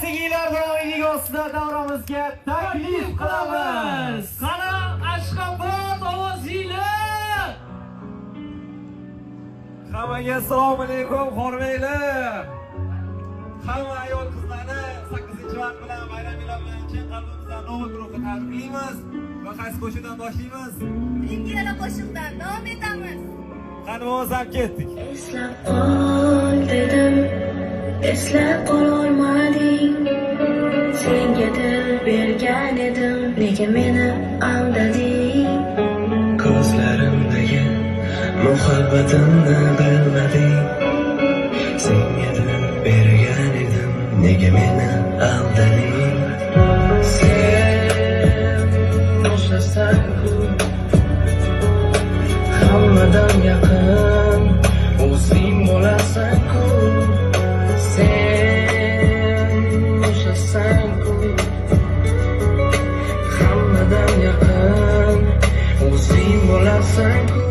Klasiklar davomiyligi ostida davramizga taklif qilamiz. Qani Ashxobod ovozinglar. Hammaga assalomu alaykum, hurmatlar. Hamma ayol qizlarni 8-mart bilan bayram bilan chin qalbimizdan Nobud guruhi tabriklaymiz va qaysi qo'shiqdan boshlaymiz? Ikkala qo'shiqdan davom etamiz. Qani bo'lsam ketdik. Eslab qol dedim, eslab qololmading. Senga dil bergan edim, nega meni aldading? Ko'zlarimdagi muhabbatimni bilmading. Senga dil bergan edim, nega meni aldading? Sen o'shasan-ku, hammadan yaqin o'zing bo'lasan-ku. Sen o'shasan-ku, hammadan yaqin o'zing bo'lasan-ku.